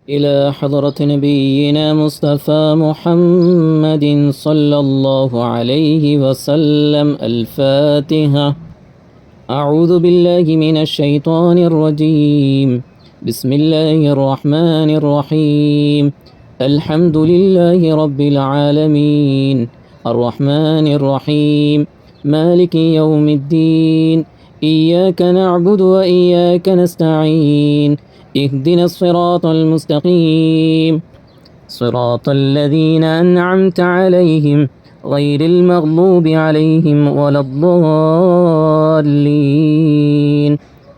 إلى حضرة نبينا مصطفى محمد صلى الله عليه وسلم. الفاتحة. أعوذ بالله من الشيطان الرجيم. بسم الله الرحمن الرحيم. الحمد لله رب العالمين الرحمن الرحيم مالك يوم الدين. إياك نعبد وإياك نستعين. اهدنا الصراط المستقيم صراط الذين أنعمت عليهم غير المغضوب عليهم ولا الضالين.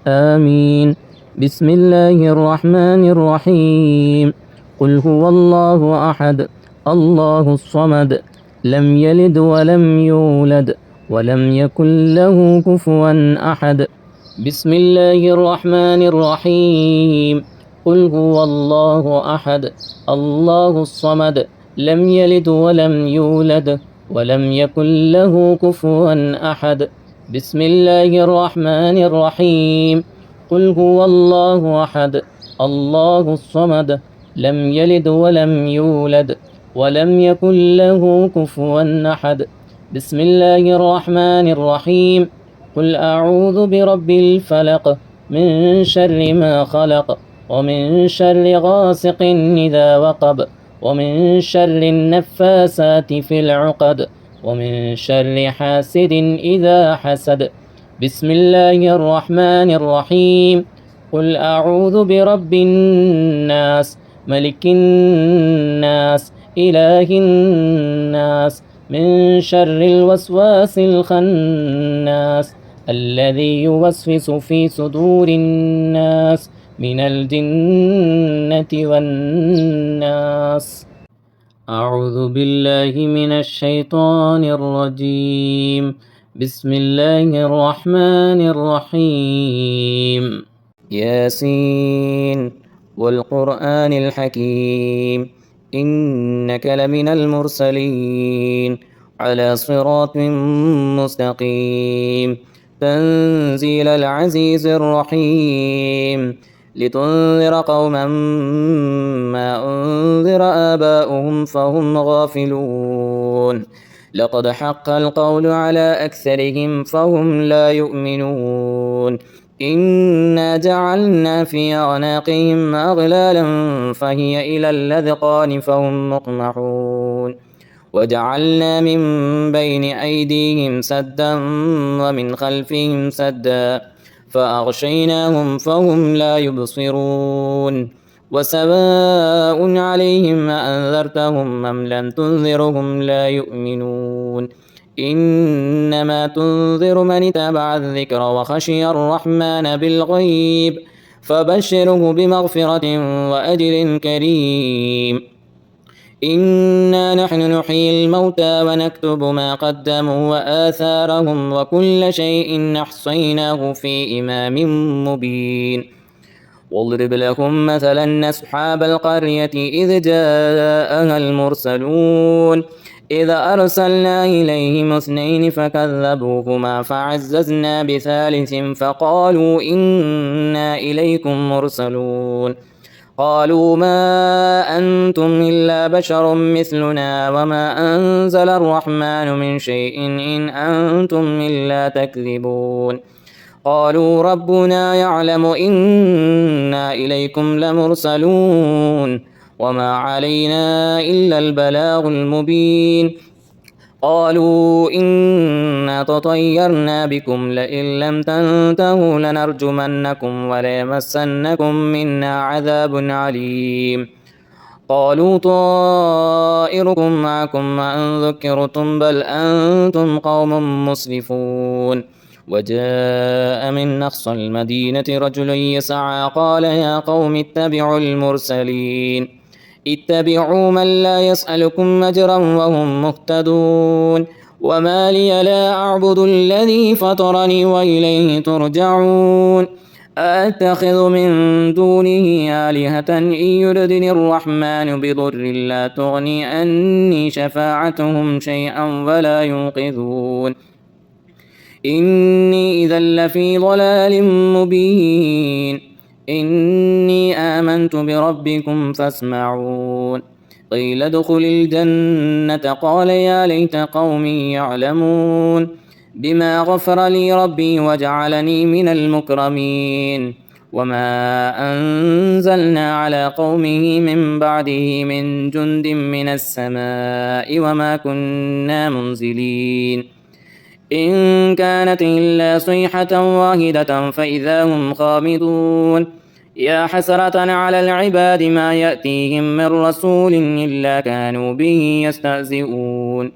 آمين. بسم الله الرحمن الرحيم. قل هو الله أحد الله الصمد لم يلد ولم يولد ولم يكن له كفوا أحد. بسم الله الرحمن الرحيم. قل هو الله أحد الله الصمد لم يلد ولم يولد ولم يكن له كفوا أحد. بسم الله الرحمن الرحيم. قل هو الله أحد الله الصمد لم يلد ولم يولد ولم يكن له كفوا أحد. بسم الله الرحمن الرحيم. قل أعوذ برب الفلق من شر ما خلق ومن شر غاسق إذا وقب ومن شر النفاسات في العقد ومن شر حاسد إذا حسد. بسم الله الرحمن الرحيم. قل أعوذ برب الناس ملك الناس إله الناس من شر الوسواس الخناس الذي يوسوس في صدور الناس من الجنة والناس. أعوذ بالله من الشيطان الرجيم. بسم الله الرحمن الرحيم. ياسين والقرآن الحكيم إنك لمن المرسلين على صراط مستقيم. تنزيل العزيز الرحيم لتنذر قوما ما أنذر آباؤهم فهم غافلون. لقد حق القول على أكثرهم فهم لا يؤمنون. إنا جعلنا في أعناقهم أغلالا فهي إلى الأذقان فهم مقمحون. وجعلنا من بين أيديهم سدا ومن خلفهم سدا فأغشيناهم فهم لا يبصرون. وسواء عليهم أأنذرتهم أم لم تنذرهم لا يؤمنون. إنما تنذر من اتبع الذكر وخشي الرحمن بالغيب فبشره بمغفرة وأجر كريم. إنا نحن نحيي الموتى ونكتب ما قدموا وآثارهم وكل شيء أحصيناه في إمام مبين. واضرب لهم مثلا أصحاب القرية إذ جاءها المرسلون إذ أرسلنا إليهم اثنين فكذبوهما فعززنا بثالث فقالوا إنا إليكم مرسلون. قالوا ما أنتم إلا بشر مثلنا وما أنزل الرحمن من شيء إن أنتم إلا تكذبون. قالوا ربنا يعلم إنا إليكم لمرسلون وما علينا إلا البلاغ المبين. قالوا إنا تطيرنا بكم لئن لم تنتهوا لنرجمنكم وليمسنكم منا عذاب عليم. قالوا طائركم معكم وإن ذكرتم بل أنتم قوم مسرفون. وجاء من أقصى المدينة رجل يسعى قال يا قوم اتبعوا المرسلين اتبعوا من لا يسألكم أجرا وهم مهتدون. وما لي لا أعبد الذي فطرني وإليه ترجعون. أأتخذ من دونه آلهة إن يردني الرحمن بضر لا تغني عني شفاعتهم شيئا ولا ينقذون. إني إذا لفي ضلال مبين. إني آمنت بربكم فاسمعون قيل ادخل الجنة قال يا ليت قومي يعلمون بما غفر لي ربي وجعلني من المكرمين وما أنزلنا على قومه من بعده من جند من السماء وما كنا منزلين إن كانت إلا صيحة واحدة فإذا هم خامدون يا حسرة على العباد ما يأتيهم من رسول إلا كانوا به يستهزئون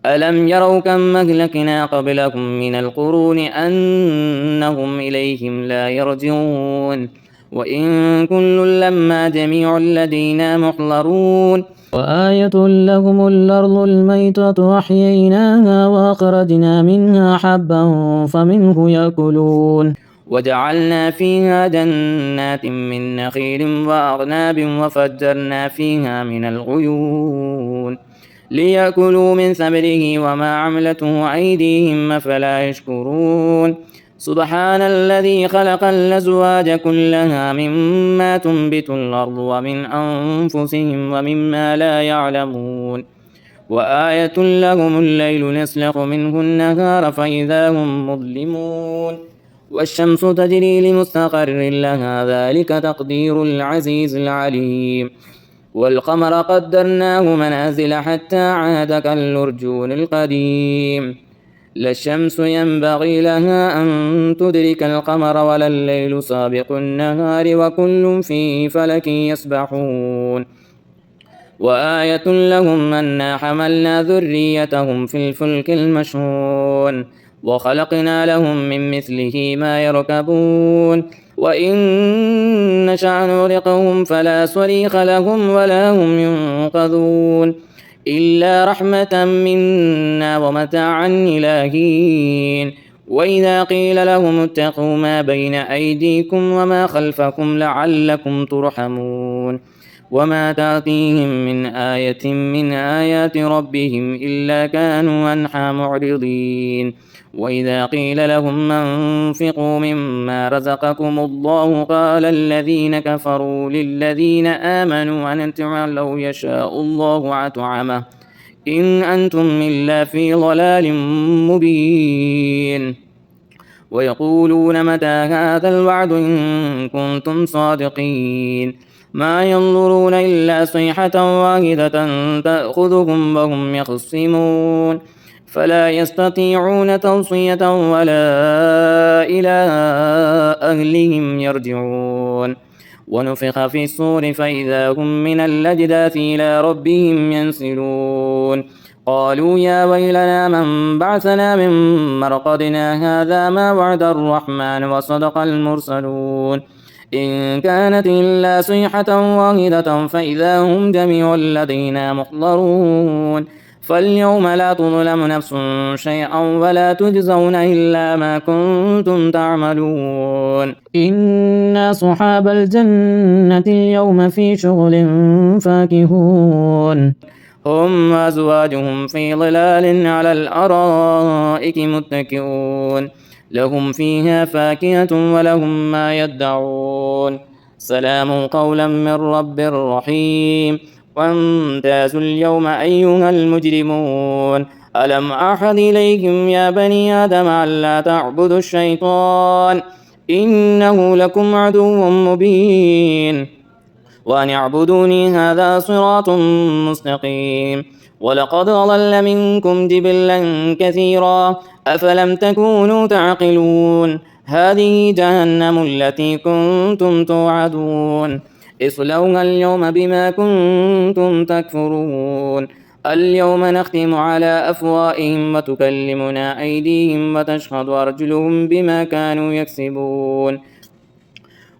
ألم يروا كم أهلكنا قبلهم من القرون أنهم إليهم لا يرجعون وإن كل لما جميع لدينا محضرون وآية لهم الأرض الميتة أحييناها وأخرجنا منها حبا فمنه يأكلون وجعلنا فيها جنات من نخيل وأعناب وفجرنا فيها من العيون ليأكلوا من ثمره وما عملته أيديهم أفلا يشكرون سبحان الذي خلق الأزواج كلها مما تنبت الأرض ومن أنفسهم ومما لا يعلمون وآية لهم الليل نسلخ منه النهار فإذا هم مظلمون والشمس تجري لمستقر لها ذلك تقدير العزيز العليم والقمر قدرناه منازل حتى عاد كالأرجون القديم لا الشمس ينبغي لها أن تدرك القمر ولا الليل سابق النهار وكل في فلك يسبحون وآية لهم أنا حملنا ذريتهم في الفلك المشحون وخلقنا لهم من مثله ما يركبون وإن نشأ نغرقهم فلا صريخ لهم ولا هم ينقذون إلا رحمة منا ومتاعا إلى حين وإذا قيل لهم اتقوا ما بين أيديكم وما خلفكم لعلكم ترحمون وما تأتيهم من آية من آيات ربهم إلا كانوا عنها معرضين وإذا قيل لهم أنفقوا مما رزقكم الله قال الذين كفروا للذين آمنوا أنطعم لو يشاء الله أطعمه إن أنتم إلا في ضلال مبين ويقولون متى هذا الوعد إن كنتم صادقين ما ينظرون إلا صيحة واحدة تأخذهم وهم يخصمون فلا يستطيعون توصية ولا إلى أهلهم يرجعون ونفخ في الصور فإذا هم من الأجداث إلى ربهم ينسلون قالوا يا ويلنا من بعثنا من مرقدنا هذا ما وعد الرحمن وصدق المرسلون إن كانت إلا صيحة واحدة فإذا هم جميع لدينا محضرون فاليوم لا تظلم نفس شيئا ولا تجزون إلا ما كنتم تعملون إن أصحاب الجنة اليوم في شغل فاكهون هم وأزواجهم في ظلال على الأرائك متكئون لهم فيها فاكهة ولهم ما يدعون سلام قولا من رب رحيم وامتازوا اليوم أيها المجرمون ألم أعهد إليكم يا بني آدم ألا تعبدوا الشيطان إنه لكم عدو مبين وأن اعبدوني هذا صراط مستقيم ولقد ضل منكم جبلا كثيرا أفلم تكونوا تعقلون هذه جهنم التي كنتم توعدون اصلوها اليوم بما كنتم تكفرون اليوم نختم على أفواههم وتكلمنا أيديهم وتشهد أرجلهم بما كانوا يكسبون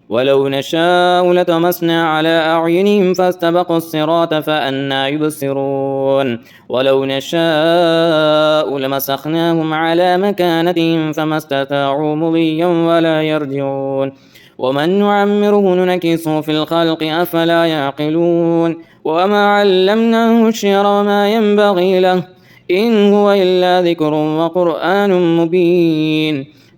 ولو نشاء لطمسنا على أعينهم فاستبقوا الصراط فأنى يبصرون ولو نشاء لمسخناهم على مكانتهم فما استطاعوا مضيا ولا يرجعون ومن نعمره ننكسه في الخلق أفلا يعقلون وما علمناه الشعر وما ينبغي له إن هو إلا ذكر وقرآن مبين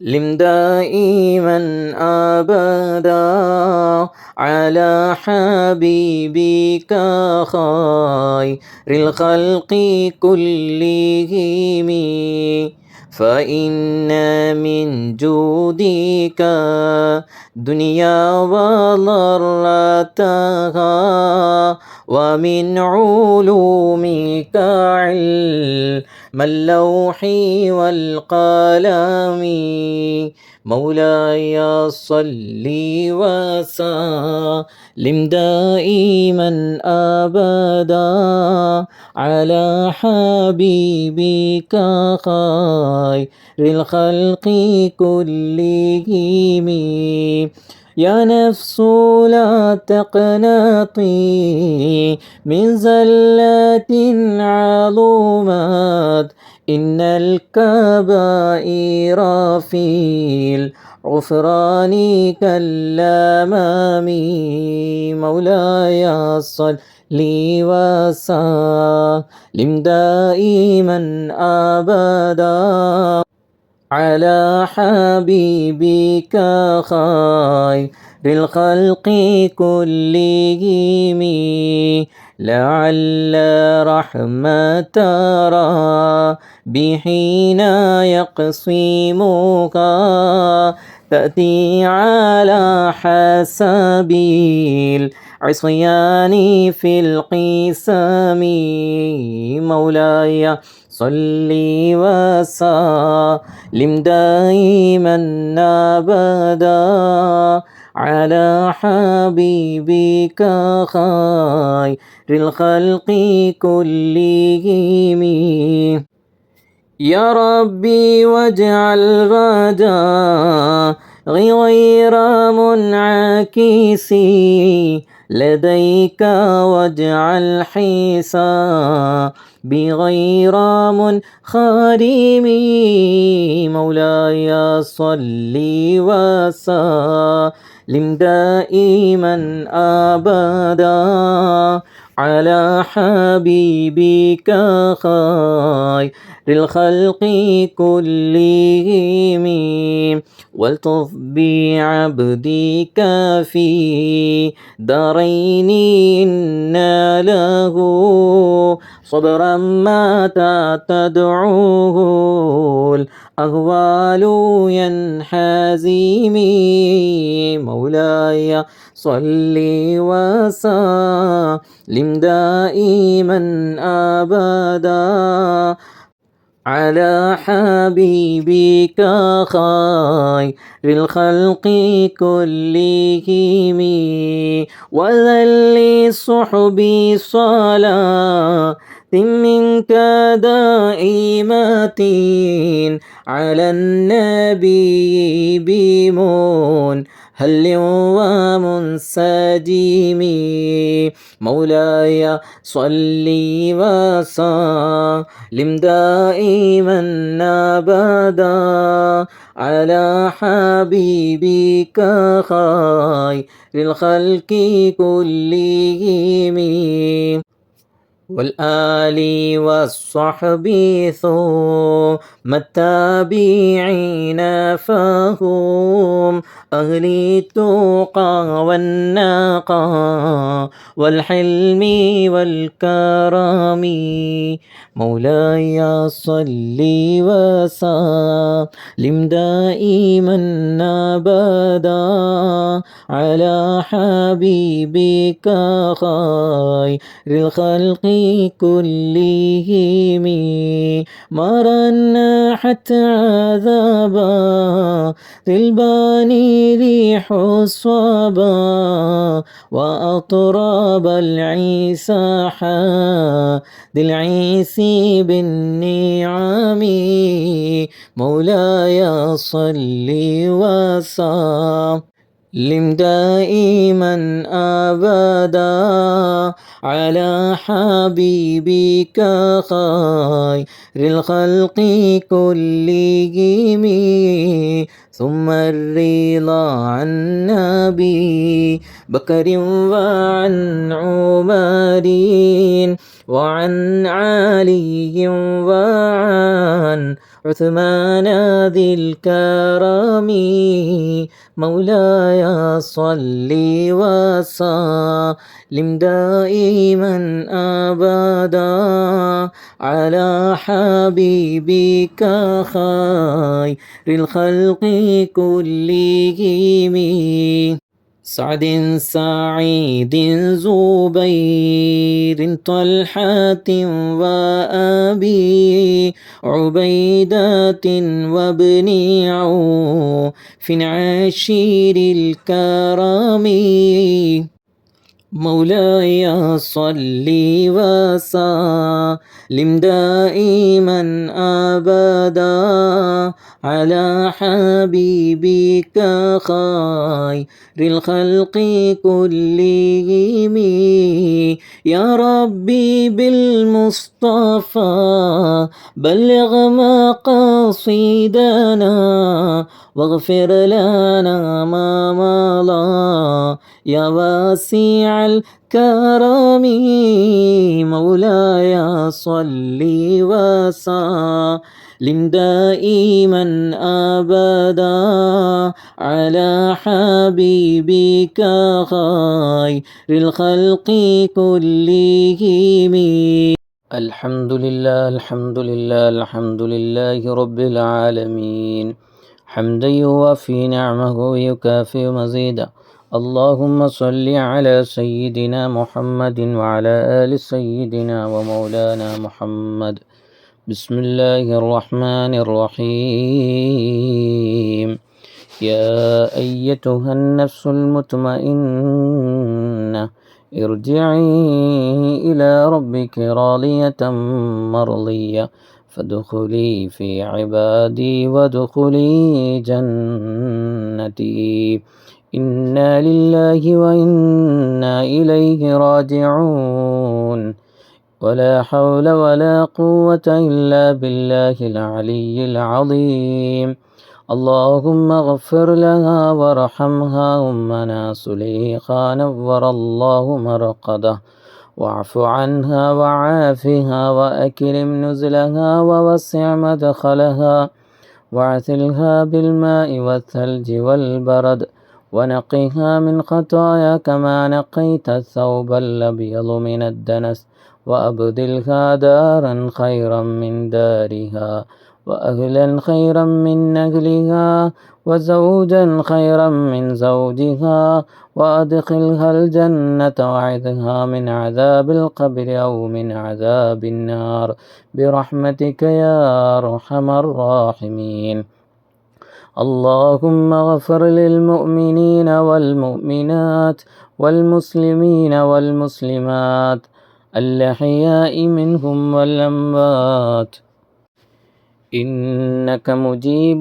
لم دائما أبدا على حبيبك خير الخلق كلهم، فإن من جودك دنيا وضرتها، ومن علومك علم اللوح والقلم. مولاي صل وسلم دائما أبدا على حبيبك خير الخلق كلهم. يا نفس لا تقنطي من زلة عظمت، إن الكبائر في الغفران كالأمام. مولاي صل وسلم دائما أبدا على حبيبك خير الخلق كلهم. لعل رحمة بحين يقسمك تأتي على حسب العصيان في القسم. مولاي صل وسلم دائما أبدا على حبيبك خير الخلق كلهم. يا ربي واجعل رجاء غير منعكس لديك، واجعل حسابي غير منخرم. مولاي صل وسلم دائما أبدا على حبيبك خير الخلق كلهم. والطف بعبدك في دارين إن له صبرا متى تدعوه الأهوال ينحزم. مولاي صل وسلم دائما أبدا على حبيبك خير الخلق كلهم. وذل صحبي صلاة منك دائمة على النبي بمن هل ومنسجم. مولاي صل وسلم دائما أبدا على حبيبك خير الخلق كلهم. والآل والصحب ثم التابعين فهم أهل التقى والنقى والحلم والكرم. مولاي صل وسلم دائما أبدا على حبيبك خير الخلق كلهم. مرنا حتى عذابا في الباني ريح الصبا، وأطراب العيسى ذي العيس بالنعم. مولاي صل وسلم دائما أبدا على حبيبك خير الخلق كلهم. ثم الرضا عن النبي بكر وعن عمر وعن علي وعن عثمان ذي الكرم مولاي صل وسلم دائما أبدا على حبيبك خير الخلق كلهم سعد سعيد زبير طلحة وأبي عبيدة وابن عوف عشير الكرم مولاي صل وسلم دائما أبدا على حبيبك خير الخلق كلهم يا ربي بالمصطفى بلغ مقاصدنا واغفر لنا ما مضى يا واسع الكرم مولاي صل وسلم دائما أبدا على حبيبك خير الخلق كلهم الحمد لله الحمد لله الحمد لله رب العالمين حمدا يوافي نعمه ويكافئ مزيدا اللهم صل على سيدنا محمد وعلى آل سيدنا ومولانا محمد بسم الله الرحمن الرحيم يا أيتها النفس المطمئنة ارجعي إلى ربك راضية مرضية فادخلي في عبادي وادخلي جنتي إنا لله وإنا إليه راجعون ولا حول ولا قوة إلا بالله العلي العظيم اللهم اغفر لها وارحمها أمنا سليخا نور الله مرقده واعف عنها وعافها وأكرم نزلها ووسع مدخلها واعثلها بالماء والثلج والبرد ونقها من خطايا كما نقيت الثوب الأبيض من الدنس وأبدلها دارا خيرا من دارها وأهلا خيرا من أهلها وزوجا خيرا من زوجها وأدخلها الجنة وعذها من عذاب القبر أو من عذاب النار برحمتك يا أرحم الراحمين اللهم اغفر للمؤمنين والمؤمنات والمسلمين والمسلمات الأحياء منهم والأموات إنك مجيب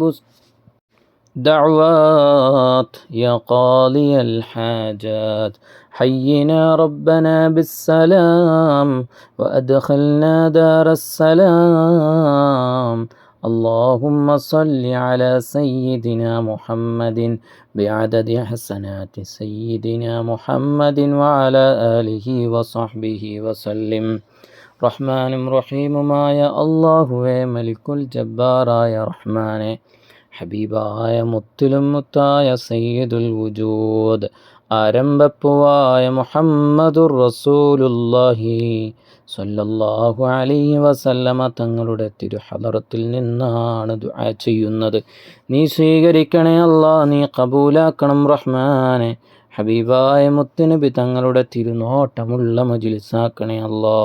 الدعوات يا قاضي الحاجات حينا ربنا بالسلام وأدخلنا دار السلام اللهم صل على سيدنا محمد بعدد حسنات سيدنا محمد وعلى آله وصحبه وسلم റഹ്മാനും റഹീമുമായ അല്ലാഹുവേ മലിക്കുൽ ജബ്ബാറായ റഹ്മാനെ ഹബീബായ മുത്തിലും മുത്തായ സയ്യിദുൽ വുജൂദ് ആരംഭപ്പുവായ മുഹമ്മദുർ റസൂലുള്ളാഹി സ്വല്ലല്ലാഹു അലൈഹി വസല്ലമ തങ്ങളുടെ തിരുഹദറത്തിൽ നിന്നാണ് ദുആ ചെയ്യുന്നത്. നീ സ്വീകരിക്കണേ അല്ലാ, നീ കബൂലാക്കണം റഹ്മാനെ. ഹബീബായ മുത്തുനബി തങ്ങളുടെ തിരുനോട്ടമുള്ള മജ്ലിസാക്കണേ അല്ലാ.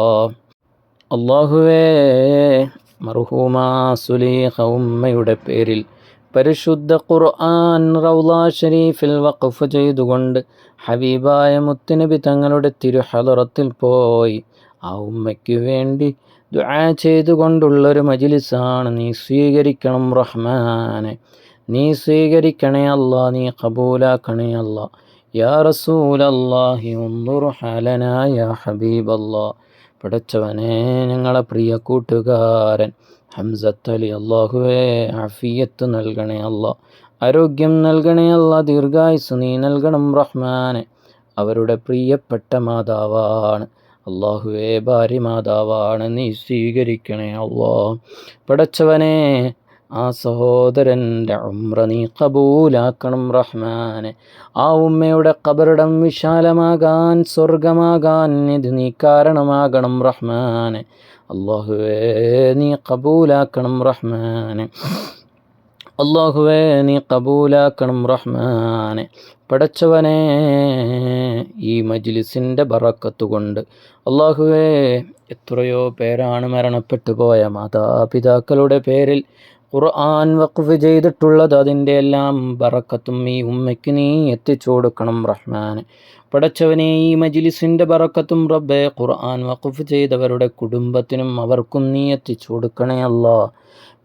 അല്ലാഹുവേ, മർഹൂമാ സുലൈഖ ഉമ്മയുടെ പേരിൽ പരിശുദ്ധ ഖുർആൻ റൗള ഷരീഫിൽ വഖഫ് ചെയ്തുകൊണ്ട് ഹബീബായ മുത്തുനബി തങ്ങളുടെ തിരുഹദറത്തിൽ പോയി ആ ഉമ്മയ്ക്ക് വേണ്ടി ദുആ ചെയ്തുകൊണ്ടുള്ളൊരു മജ്ലിസാണ്. നീ സ്വീകരിക്കണം റഹ്മാനെ, നീ സ്വീകരിക്കണേ അല്ലാ, നീ ഖബൂലാക്കണേ അല്ലാ. യാ റസൂലല്ലാഹി ഉൻദുർ ഹാലനാ യാ ഹബീബല്ലാ. പടച്ചവനെ, ഞങ്ങളെ പ്രിയ കൂട്ടുകാരൻ ഹംസത്തലി, അല്ലാഹുവേ ആഫിയത്ത് നൽകണേ അല്ലാ, ആരോഗ്യം നൽകണേ അല്ലാ, ദീർഘായുസ് നീ നൽകണം റഹ്മാനെ. അവരുടെ പ്രിയപ്പെട്ട മാതാവാണ്. അള്ളാഹുവേ ഭാര്യ മാതാവാണ്, നീ സ്വീകരിക്കണേ അള്ളാ. പടച്ചവനെ ആ സഹോദരൻ്റെ ഉംറ നീ കബൂലാക്കണം റഹ്മാനെ. ആ ഉമ്മയുടെ ഖബറിടം വിശാലമാകാൻ, സ്വർഗമാകാൻ ഇത് നീ കാരണമാകണം റഹ്മാനെ. അള്ളാഹുവേ നീ കബൂലാക്കണം റഹ്മാനെ. അള്ളാഹുവേ നീ കബൂലാക്കണം റഹ്മാനെ. പടച്ചവനെ ഈ മജ്ലിസിൻ്റെ ബറക്കത്ത് കൊണ്ട് അള്ളാഹുവേ എത്രയോ പേരാണ് മരണപ്പെട്ടു പോയ മാതാപിതാക്കളുടെ പേരിൽ ഖുർആൻ വഖഫ് ചെയ്തിട്ടുള്ളത്. അതിൻ്റെ എല്ലാം ബറക്കത്തും ഈ ഉമ്മയ്ക്ക് നീ എത്തിച്ചു കൊടുക്കണം റഹ്മാനെ. പടച്ചവനെ ഈ മജ്ലിസിൻ്റെ ബറക്കത്തും റബ്ബേ ഖുർആൻ വഖഫ് ചെയ്തവരുടെ കുടുംബത്തിനും അവർക്കും നീ എത്തിച്ചു കൊടുക്കണേ അല്ലാ.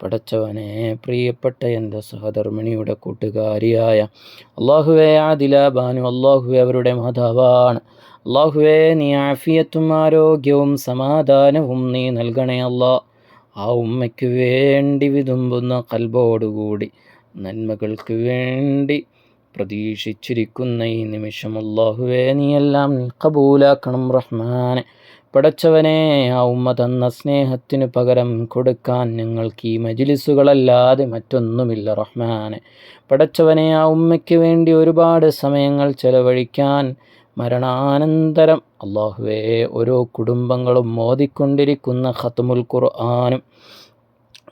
പടച്ചവനെ പ്രിയപ്പെട്ട എൻ്റെ സഹധർമ്മിണിയുടെ കൂട്ടുകാരിയായ അള്ളാഹുവേ ആദില ബാനു, അള്ളാഹുവേ അവരുടെ മാതാവാണ്. അള്ളാഹുവേ നീ ആഫിയത്തും ആരോഗ്യവും സമാധാനവും നീ നൽകണേ അല്ലാ. ആ ഉമ്മയ്ക്ക് വേണ്ടി വിതുമ്പുന്ന കൽബോടുകൂടി നന്മകൾക്ക് വേണ്ടി പ്രതീക്ഷിച്ചിരിക്കുന്ന ഈ നിമിഷം അള്ളാഹുവേ നീയെല്ലാം നീ കബൂലാക്കണം റഹ്മാനെ. പടച്ചവനെ ആ ഉമ്മ തന്ന സ്നേഹത്തിന് പകരം കൊടുക്കാൻ ഞങ്ങൾക്ക് ഈ മജ്ലിസുകളല്ലാതെ മറ്റൊന്നുമില്ല റഹ്മാനെ. പടച്ചവനെ ആ ഉമ്മയ്ക്ക് വേണ്ടി ഒരുപാട് സമയങ്ങൾ ചെലവഴിക്കാൻ മരണാനന്തരം അള്ളാഹുവേ ഓരോ കുടുംബങ്ങളും മോദിക്കൊണ്ടിരിക്കുന്ന ഖത്മുൽ ഖുർആനും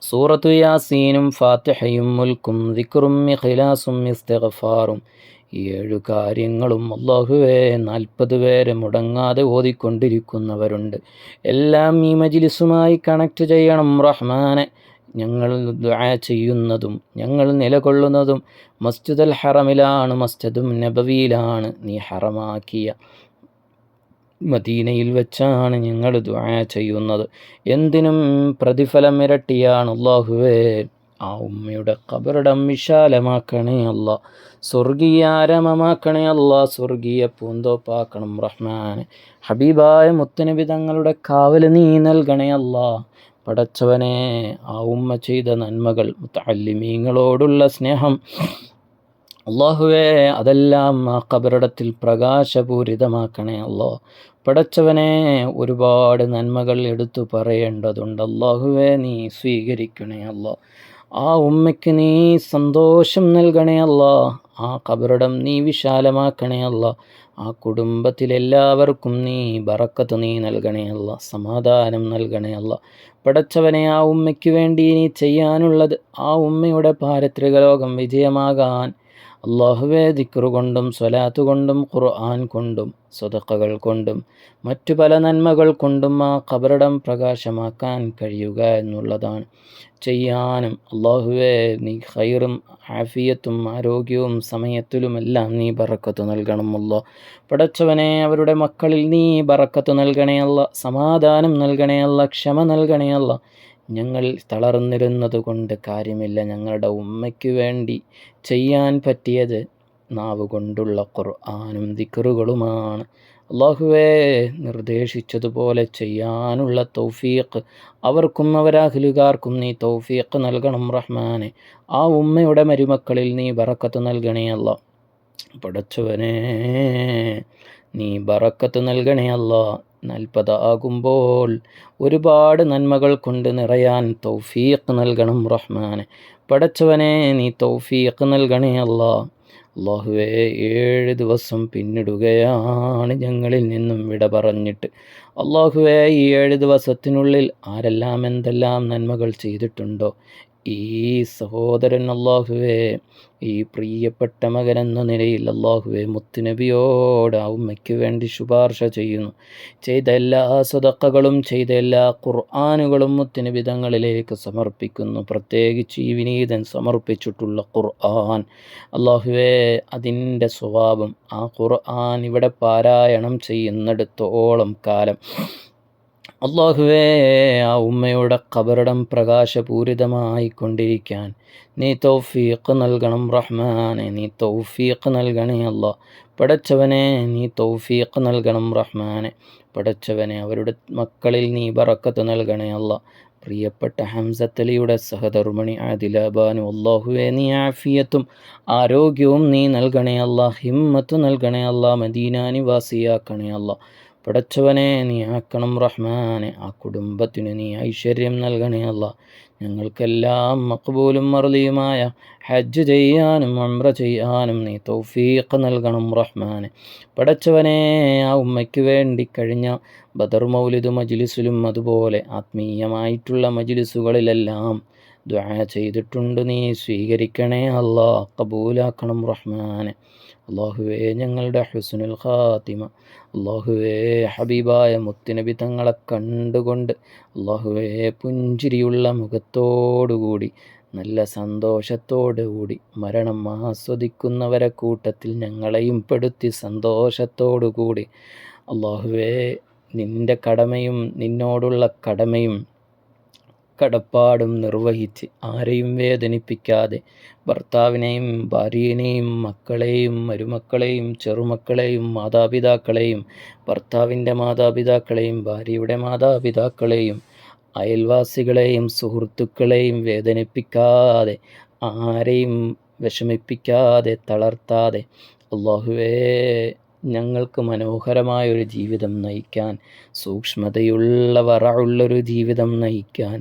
സൂറത്തു യാസീനും ഫാത്തിഹയും മുൽക്കും ദിക്റും ഇഖ്ലാസും ഇസ്തിഗ്ഫാറും, ഈ 7 കാര്യങ്ങളും അള്ളാഹുവേ 40 പേര് മുടങ്ങാതെ ഓതിക്കൊണ്ടിരിക്കുന്നവരുണ്ട്. എല്ലാം ഈ മജ്ലിസുമായി കണക്ട് ചെയ്യണം റഹ്മാനെ. ഞങ്ങൾ ദുആ ചെയ്യുന്നതും ഞങ്ങൾ നിലകൊള്ളുന്നതും മസ്ജിദുൽ ഹറമിലാണ്, മസ്ജിദും നബവിയിലാണ്. നീ ഹറമാക്കിയ മദീനയിൽ വെച്ചാണ് ഞങ്ങൾ ദുആ ചെയ്യുന്നത്. എന്തിനും പ്രതിഫലം ഇരട്ടിയാണ് അല്ലാഹുവേ. ആ ഉമ്മയുടെ ഖബറിടം വിശാലമാക്കണേ അല്ലാ, സ്വർഗീയാരമമാക്കണേ അല്ലാ, സ്വർഗീയ പൂന്തോപ്പാക്കണം റഹ്മാനെ. ഹബീബായ മുത്തുനബി തങ്ങളുടെ കാവൽ നീ നൽകണേ അല്ലാ. പടച്ചവനെ ആ ഉമ്മ ചെയ്ത നന്മകൾ, മുത്തഅല്ലിമീങ്ങളോടുള്ള സ്നേഹം അല്ലാഹുവേ അതെല്ലാം ആ ഖബറിടത്തിൽ പ്രകാശപൂരിതമാക്കണേ അല്ലാ. പടച്ചവനെ ഒരുപാട് നന്മകൾ എടുത്തു പറയേണ്ടതുണ്ട് അല്ലാഹുവേ, നീ സ്വീകരിക്കണേ അല്ലാ. ആ ഉമ്മയ്ക്ക് നീ സന്തോഷം നൽകണേ അല്ലാ. ആ ഖബറിടം നീ വിശാലമാക്കണേ അല്ലാ. ആ കുടുംബത്തിലെല്ലാവർക്കും നീ ബറക്കത്ത് നീ നൽകണേ അല്ലാ, സമാധാനം നൽകണേ അല്ലാ. പടച്ചവനെ ആ ഉമ്മയ്ക്ക് വേണ്ടി നീ ചെയ്യാനുള്ളത്, ആ ഉമ്മയുടെ പാരത്രിക ലോകം വിജയമാകാൻ അല്ലാഹുവേ ദിക്റ് കൊണ്ടും സ്വലാത്ത് കൊണ്ടും ഖുർആൻ കൊണ്ടും സദഖകൾ കൊണ്ടും മറ്റു പല നന്മകൾ കൊണ്ടും ആ ഖബറിടം പ്രകാശമാക്കാൻ കഴിയുക എന്നുള്ളതാണ്. ചെയ്യാനും അല്ലാഹുവേ നീ ഖൈറും ആഫിയത്തും ആരോഗ്യവും സമയത്തിലുമെല്ലാം നീ ബറക്കത്ത് നൽകണം അല്ലാ. പടച്ചവനെ അവരുടെ മക്കളിൽ നീ ബറക്കത്ത് നൽകണേ അല്ലാ, സമാധാനം നൽകണേ അല്ലാ, ക്ഷമ നൽകണേ അല്ലാ. ഞങ്ങൾ തളർന്നിരുന്നത് കൊണ്ട് കാര്യമില്ല. ഞങ്ങളുടെ ഉമ്മയ്ക്ക് വേണ്ടി ചെയ്യാൻ പറ്റിയത് നാവ് കൊണ്ടുള്ള ഖുർആനും ദിക്റുകളുമാണ്. അല്ലാഹുവേ നിർദ്ദേശിച്ചതുപോലെ ചെയ്യാനുള്ള തൗഫീഖ് അവർക്കും അവരഹ്ലുകാർക്കും നീ തൗഫീഖ് നൽകണം റഹ്മാനെ. ആ ഉമ്മയുടെ മരുമക്കളിൽ നീ ബറക്കത്ത് നൽകണേ അല്ലാ. പടച്ചവനെ നീ ബറക്കത്ത് നൽകണേ അല്ലാ. 40 ആകുമ്പോൾ ഒരുപാട് നന്മകൾ കൊണ്ട് നിറയാൻ തൗഫീഖ് നൽകണം റഹ്മാനെ. പടച്ചവനെ നീ തൗഫീഖ് നൽകണേ അല്ലാ. അല്ലാഹുവേ 7 ദിവസം പിന്നിടുകയാണ് ഞങ്ങളിൽ നിന്നും വിട പറഞ്ഞിട്ട്. അല്ലാഹുവേ ഈ 7 ദിവസത്തിനുള്ളിൽ ആരെല്ലാം എന്തെല്ലാം നന്മകൾ ചെയ്തിട്ടുണ്ടോ ഈ സഹോദരൻ അല്ലാഹുവേ, ഈ പ്രിയപ്പെട്ട മകനെന്ന നിലയിൽ അല്ലാഹുവേ മുത്തുനബിയോട് ആ ഉമ്മയ്ക്ക് വേണ്ടി ശുപാർശ ചെയ്യുന്നു. ചെയ്ത എല്ലാ സദഖകളും ചെയ്ത എല്ലാ ഖുർആനുകളും മുത്തുനബി തങ്ങളിലേക്ക് സമർപ്പിക്കുന്നു. പ്രത്യേകിച്ച് ഈ വിനീതൻ സമർപ്പിച്ചിട്ടുള്ള ഖുർആൻ അല്ലാഹുവേ അതിൻ്റെ സ്വഭാവം, ആ ഖുർആൻ ഇവിടെ പാരായണം ചെയ്യുന്നിടത്തോളം കാലം അല്ലാഹുവേ ആ ഉമ്മയുടെ ഖബറിടം പ്രകാശപൂരിതമായി കൊണ്ടിരിക്കാൻ നീ തൗഫീഖ് നൽകണം റഹ്മാനെ. നീ തൗഫീഖ് നൽകണേ അല്ലാ. പടച്ചവനെ നീ തൗഫീഖ് നൽകണം റഹ്മാനെ. പടച്ചവനെ അവരുടെ മക്കളിൽ നീ ബറക്കത്ത് നൽകണേ അല്ലാ. പ്രിയപ്പെട്ട ഹംസത്തലിയുടെ സഹധർമ്മിണി ആദില ബാനു, അല്ലാഹുവേ നീ ആഫിയത്തും ആരോഗ്യവും നീ നൽകണേ അല്ലാ, ഹിമ്മത്ത് നൽകണേ അല്ലാ, മദീന നിവാസിയാക്കണേ അല്ലാ. പടച്ചവനെ നീ ആക്കണം റഹ്മാനെ, ആ കുടുംബത്തിന് നീ ഐശ്വര്യം നൽകണേ അല്ലാ. ഞങ്ങൾക്കെല്ലാം മഖ്ബൂലും മർദിയുമായ ഹജ്ജ് ചെയ്യാനും ഉംറ ചെയ്യാനും നീ തൗഫീഖ് നൽകണം റഹ്മാനെ. പടച്ചവനെ ആ ഉമ്മയ്ക്ക് വേണ്ടി കഴിഞ്ഞ ബദർ മൗലിദ് മജ്ലിസിലും അതുപോലെ ആത്മീയമായിട്ടുള്ള മജ്ലിസുകളിലെല്ലാം ദുആ ചെയ്തിട്ടുണ്ട്. നീ സ്വീകരിക്കണേ അല്ലാ, കബൂലാക്കണം റഹ്മാനെ. അല്ലാഹുവേ ഞങ്ങളുടെ ഹുസ്നുൽ ഖാത്തിമ, അല്ലാഹുവേ ഹബീബായ മുത്തുനബി തങ്ങളെ കണ്ടുകൊണ്ട് അല്ലാഹുവേ പുഞ്ചിരിയുള്ള മുഖത്തോടുകൂടി നല്ല സന്തോഷത്തോടുകൂടി മരണം ആസ്വദിക്കുന്നവരെ കൂട്ടത്തിൽ ഞങ്ങളെയും പെടുത്തി സന്തോഷത്തോടുകൂടി അല്ലാഹുവേ നിൻ്റെ കടമയും നിന്നോടുള്ള കടപ്പാടും നിർവഹിച്ച് ആരെയും വേദനിപ്പിക്കാതെ ഭർത്താവിനെയും ഭാര്യനെയും മക്കളെയും മരുമക്കളെയും ചെറുമക്കളെയും മാതാപിതാക്കളെയും ഭർത്താവിൻ്റെ മാതാപിതാക്കളെയും ഭാര്യയുടെ മാതാപിതാക്കളെയും അയൽവാസികളെയും സുഹൃത്തുക്കളെയും വേദനിപ്പിക്കാതെ ആരെയും വിഷമിപ്പിക്കാതെ തളർത്താതെ അല്ലാഹുവേ ഞങ്ങൾക്ക് മനോഹരമായൊരു ജീവിതം നയിക്കാൻ, സൂക്ഷ്മതയുള്ള വറഉള്ളൊരു ജീവിതം നയിക്കാൻ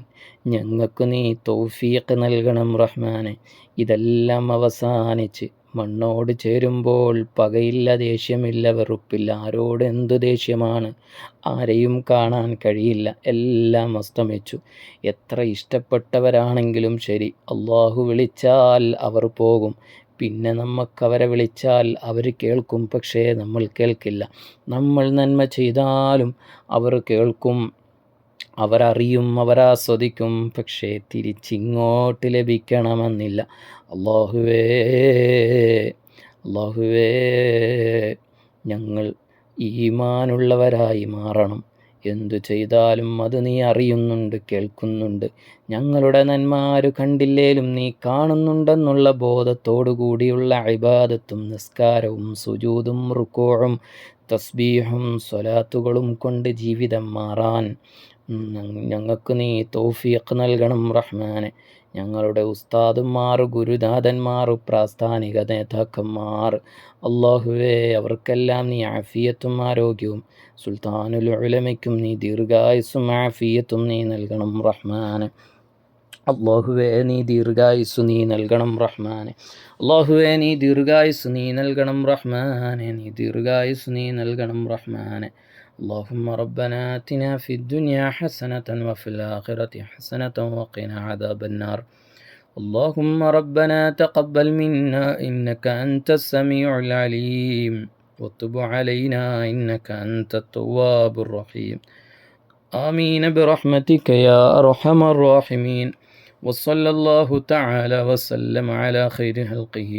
ഞങ്ങൾക്ക് നീ തൗഫീഖ് നൽകണം റഹ്മാനെ. ഇതെല്ലാം അവസാനിച്ച് മണ്ണോട് ചേരുമ്പോൾ പകയില്ല, ദേഷ്യമില്ല, വെറുപ്പില്ല. ആരോട് എന്ത് ദേഷ്യമാണ്? ആരെയും കാണാൻ കഴിയില്ല, എല്ലാം അസ്തമിച്ചു. എത്ര ഇഷ്ടപ്പെട്ടവരാണെങ്കിലും ശരി, അല്ലാഹു വിളിച്ചാൽ അവർ പോകും. പിന്നെ നമുക്കവരെ വിളിച്ചാൽ അവർ കേൾക്കും, പക്ഷേ നമ്മൾ കേൾക്കില്ല. നമ്മൾ നന്മ ചെയ്താലും അവർ കേൾക്കും, അവരറിയും, അവരാസ്വദിക്കും, പക്ഷേ തിരിച്ചിങ്ങോട്ട് ലഭിക്കണമെന്നില്ല. അല്ലാഹുവേ ഞങ്ങൾ ഈമാനുള്ളവരായി മാറണം. എന്തു ചെയ്താലും അത് നീ അറിയുന്നുണ്ട്, കേൾക്കുന്നുണ്ട്. ഞങ്ങളുടെ നന്മ ആര് കണ്ടില്ലേലും നീ കാണുന്നുണ്ടെന്നുള്ള ബോധത്തോടു കൂടിയുള്ള ഇബാദത്തും നിസ്കാരവും സുജൂദും റുകൂഉം തസ്ബീഹും സ്വലാത്തുകളും കൊണ്ട് ജീവിതം മാറാൻ ഞങ്ങൾക്ക് നീ തൗഫീഖ് നൽകണം റഹ്മാനെ. ഞങ്ങളുടെ ഉസ്താദുമാർ, ഗുരുനാഥന്മാർ, പ്രാസ്ഥാനിക നേതാക്കന്മാർ അല്ലാഹുവേ അവർക്കെല്ലാം നീ ആഫിയത്തും ആരോഗ്യവും, സുൽത്താനുൽ ഉലമയ്ക്കും നീ ദീർഘായുസ്സും ആഫിയത്തും നീ നൽകണം റഹ്മാനെ. അല്ലാഹുവേ നീ ദീർഘായുസ്സു നീ നൽകണം റഹ്മാനെ. അല്ലാഹുവേ നീ ദീർഘായുസ്സു നീ നൽകണം റഹ്മാനെ. നീ ദീർഘായുസ്സു നീ നൽകണം റഹ്മാനെ. اللهم ربنا آتنا في الدنيا حسنة وفي الآخرة حسنة وقنا عذاب النار. اللهم ربنا تقبل منا إنك أنت السميع العليم وتب علينا إنك أنت التواب الرحيم. آمين برحمتك يا أرحم الراحمين. وصلى الله تعالى وسلم على خير خلقه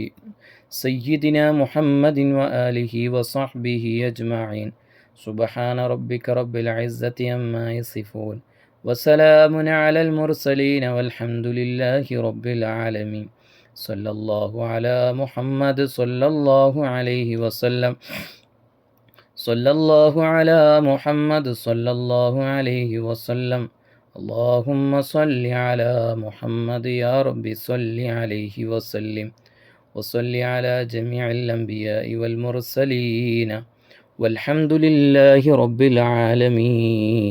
سيدنا محمد وآله وصحبه أجمعين. سبحان ربك رب العزة عما يصفون وسلام على المرسلين والحمد لله رب العالمين. صلى الله على محمد صلى الله عليه وسلم. صلى الله على محمد صلى الله عليه وسلم. اللهم صل على محمد يا رب صل عليه وسلم. وصل على جميع الأنبياء والمرسلين والحمد لله رب العالمين.